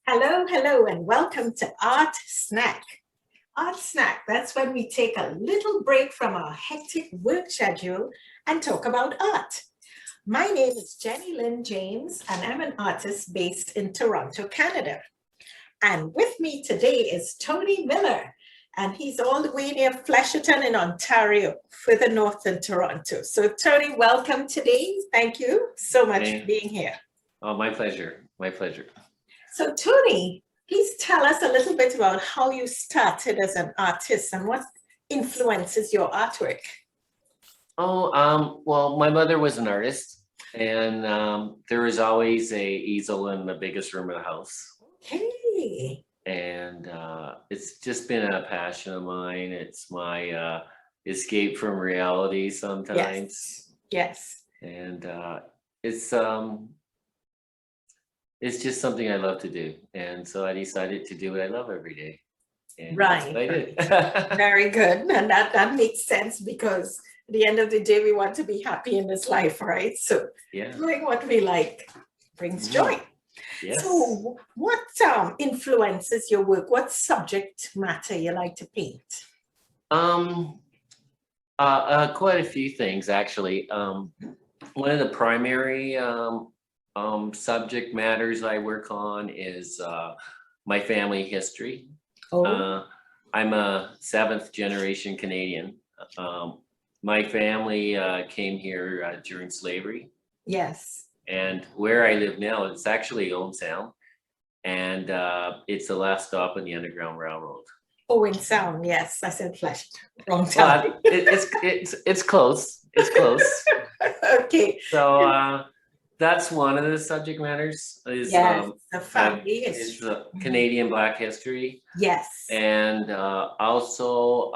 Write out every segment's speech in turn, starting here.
Hello, hello, and welcome to Art Snack. Art Snack, that's when we take a little break from our hectic work schedule and talk about art. My name is Jennylynd James, and I'm an artist based in Toronto, Canada. And with me today is Tony Miller, and he's all the way near Flesherton in Ontario, further north than Toronto. So Tony, welcome today. Thank you so much for being here. Oh, my pleasure. My pleasure. So Tony, please tell us a little bit about how you started as an artist and what influences your artwork. Well, my mother was an artist, and there was always a easel in the biggest room of the house. Okay. And it's just been a passion of mine. It's my escape from reality sometimes. Yes. And it's just something I love to do. And so I decided to do what I love every day. And that's what I did. Very good. And that makes sense because at the end of the day, we want to be happy in this life, right? So doing what we like brings joy. Yes. So what influences your work? What subject matter you like to paint? Quite a few things, actually. One of the primary subject matters I work on is my family history. I'm a 7th generation Canadian. My family came here during slavery. Yes. And where I live now, it's actually Owen Sound, and it's the last stop on the Underground Railroad. Owen Sound, yes, I said Flesh. Wrong time. It's close. It's close. Okay. So that's one of the subject matters. Is the family history. Is the Canadian Black history. Yes. And also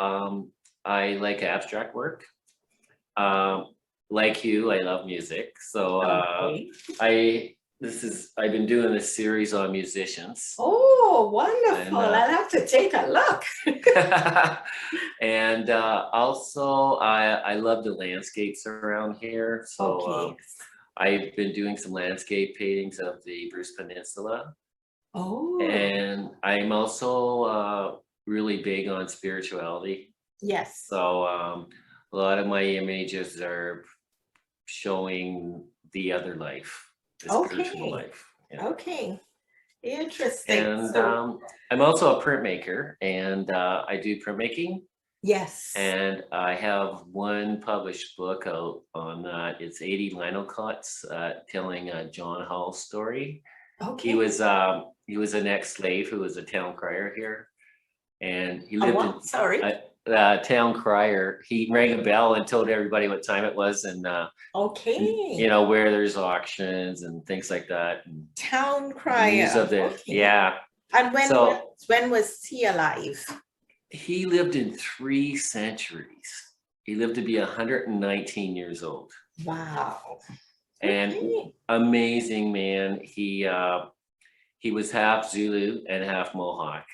I like abstract work. Like you, I love music. So I've been doing this series on musicians. Oh, wonderful. I'll have to take a look. And also I love the landscapes around here. So I've been doing some landscape paintings of the Bruce Peninsula. Oh. And I'm also really big on spirituality. Yes. So a lot of my images are showing the other life, the spiritual life. Yeah. Okay. Interesting. And I'm also a printmaker, and I do printmaking. Yes. And I have one published book out on that. It's 80 lino cuts telling a John Hall story. Okay. He was an ex-slave who was a town crier here, and he lived in town crier. He rang a bell and told everybody what time it was, and and, where there's auctions and things like that. And town crier. And when was he alive? He lived in 3 centuries. He lived to be 119 years old. Wow. And amazing man. He was half Zulu and half Mohawk.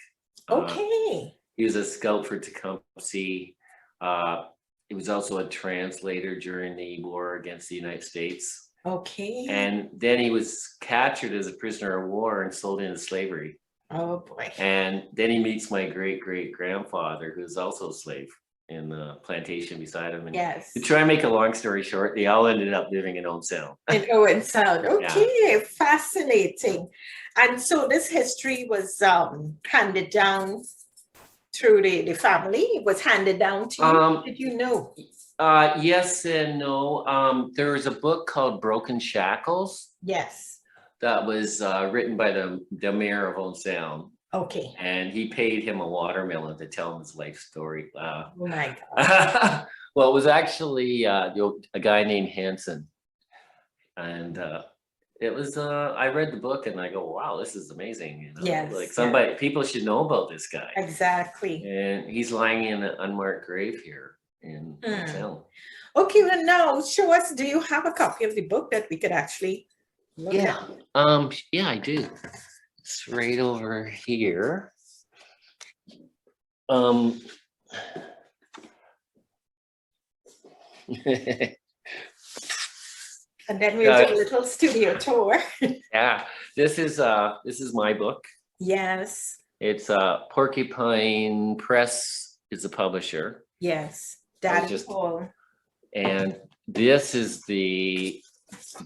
He was a scout for Tecumseh. He was also a translator during the war against the United States. And then he was captured as a prisoner of war and sold into slavery. Oh boy. And then he meets my great-great-grandfather, who's also a slave in the plantation beside him. And to try and make a long story short, they all ended up living in Owen Sound. In Owen Sound. Okay, fascinating. And so this history was handed down through the family. It was handed down to you. Did you know? Yes and no. There was a book called Broken Shackles. Yes. That was written by the mayor of Owen Sound. Okay. And he paid him a watermelon to tell him his life story. Oh my God. Well, it was actually a guy named Hanson. And it was, I read the book and I go, wow, this is amazing. Like people should know about this guy. Exactly. And he's lying in an unmarked grave here in Owen Sound. Okay, well now show us, do you have a copy of the book that we could actually look at? Yeah, I do. It's right over here. And then we'll do a little studio tour. Yeah, this is my book. Yes. It's Porcupine Press is the publisher. Yes. Daddy Paul. And this is the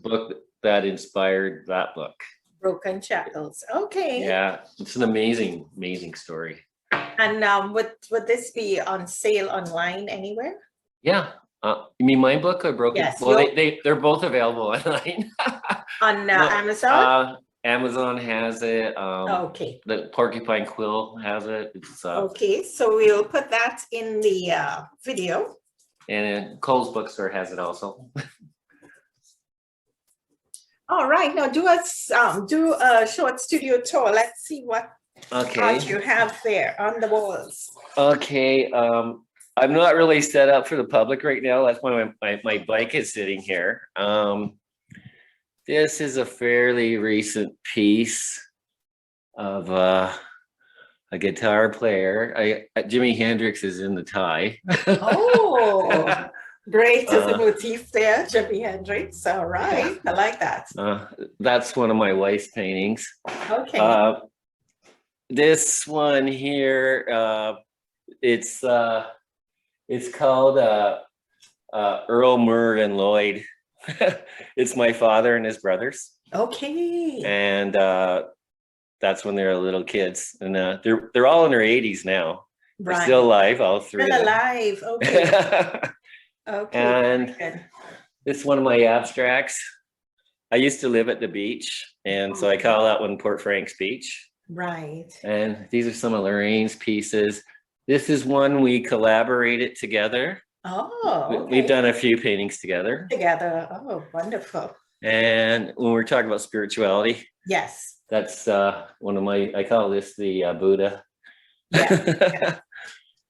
book that inspired that book. Broken Shackles. Okay. Yeah, it's an amazing, amazing story. And would this be on sale online anywhere? Yeah. You mean my book or Broken? Yes. Well, they're both available online. On Amazon? Amazon has it. Okay. The Porcupine Quill has it. It's, okay, so we'll put that in the video. And Cole's Bookstore has it also. All right, now do a short studio tour. Let's see what art you have there on the walls. Okay, I'm not really set up for the public right now. That's why my bike is sitting here. This is a fairly recent piece of a guitar player. Jimi Hendrix is in the tie. Oh, great. There's a motif there, Jimi Hendrix. All right, I like that. That's one of my wife's paintings. Okay. This one here, it's called Earl, Murr, and Lloyd. It's my father and his brothers. Okay. And that's when they were little kids, and they're all in their 80s now. Right. They're still alive, all three. Still alive. Okay. Okay. And it's one of my abstracts. I used to live at the beach, and so I call that one Port Frank's Beach. Right. And these are some of Lorraine's pieces. This is one we collaborated together. Oh, okay. We've done a few paintings together. Oh, wonderful. And when we're talking about spirituality, yes, that's one of my, I call this the Buddha. Yeah.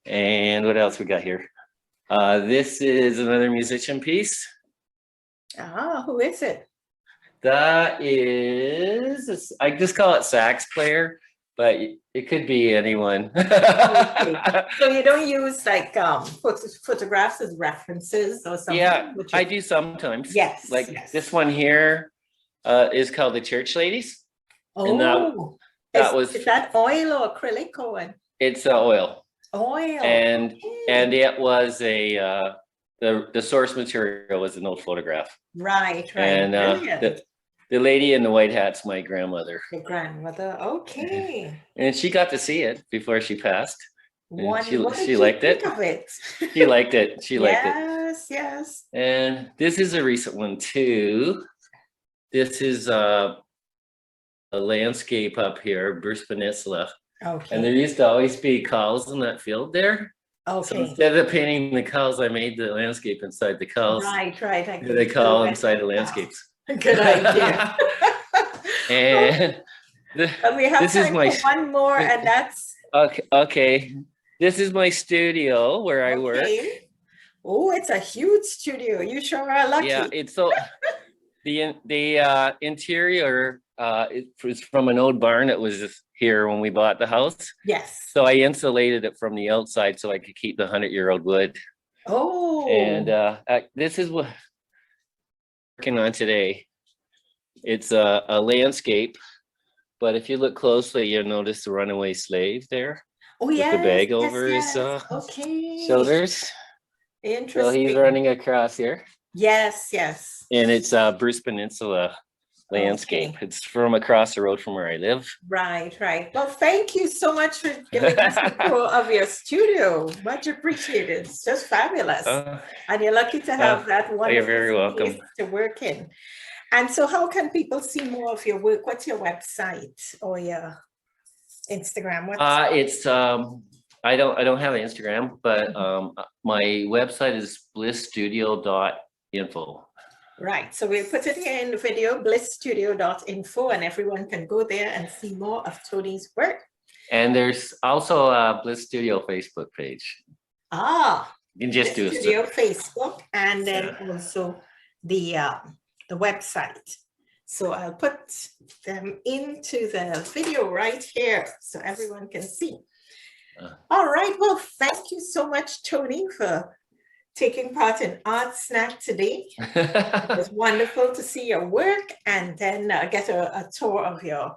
And what else we got here? This is another musician piece. Who is it? That is, I just call it sax player, but it could be anyone. Okay. So you don't use like photographs as references or something? Yeah, I do sometimes. Yes. Like yes. this one here is called the Church Ladies. Oh, is that oil or acrylic, Owen? It's oil. Oil. And okay. And it was the source material was an old photograph. Right. And the lady in the white hat's my grandmother. Your grandmother, okay. And she got to see it before she passed. She liked it. Of it. She liked it. She liked it. Yes, yes. And this is a recent one too. This is a landscape up here, Bruce Peninsula. Okay. And there used to always be cows in that field there. Okay. So instead of painting the cows, I made the landscape inside the cows. Right. The cow inside the landscapes. Good idea. And we have time for one more, and that's okay. This is my studio where I work. Oh, it's a huge studio. You sure are lucky. Yeah, it's so the interior it was from an old barn that was just here when we bought the house. Yes. So I insulated it from the outside so I could keep the 100-year-old wood. Oh. And this is what I'm working on today. It's a landscape, but if you look closely, you'll notice the runaway slave there. Oh, yeah. With the bag over his shoulders. Interesting. So he's running across here. Yes, yes. And it's Bruce Peninsula landscape. Okay. It's from across the road from where I live. Right, right. Well, thank you so much for giving us a tour of your studio. Much appreciated. It's just fabulous. And you're lucky to have that wonderful you're very welcome. To work in. And so how can people see more of your work? What's your website or your Instagram? It's I don't have an Instagram, but my website is blissstudio.info. Right, so we'll put it here in the video, blissstudio.info, and everyone can go there and see more of Tony's work. And there's also a Bliss Studio Facebook page. You can just do Studio Facebook, and then also the website. So I'll put them into the video right here so everyone can see. All right, well, thank you so much, Tony, for taking part in Art Snack today. It was wonderful to see your work and then get a tour of your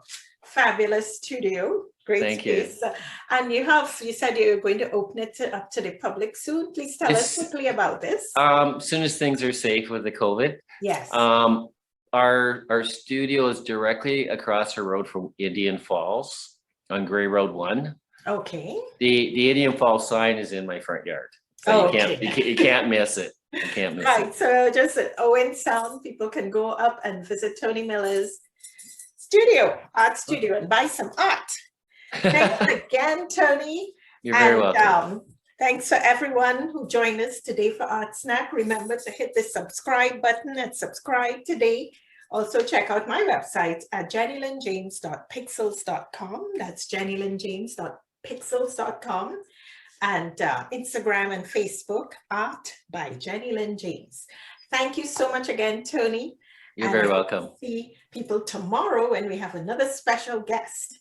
fabulous studio. Great Thank space. And you said you're going to open it up to the public soon. Please tell us quickly about this. Soon as things are safe with the COVID. Yes. Our studio is directly across the road from Indian Falls on Gray Road 1. Okay. The Indian Falls sign is in my front yard. So you can't miss it. You can't miss it. Right. So just at Owen Sound, people can go up and visit Tony Miller's studio, art studio, and buy some art. Thanks again, Tony. You're very welcome. Thanks for everyone who joined us today for Art Snack. Remember to hit the subscribe button and subscribe today. Also check out my website at jennylyndjames.pixels.com. That's jennylyndjames.pixels.com. And Instagram and Facebook, Art by Jennylynd James. Thank you so much again, Tony. You're very welcome. See people tomorrow when we have another special guest.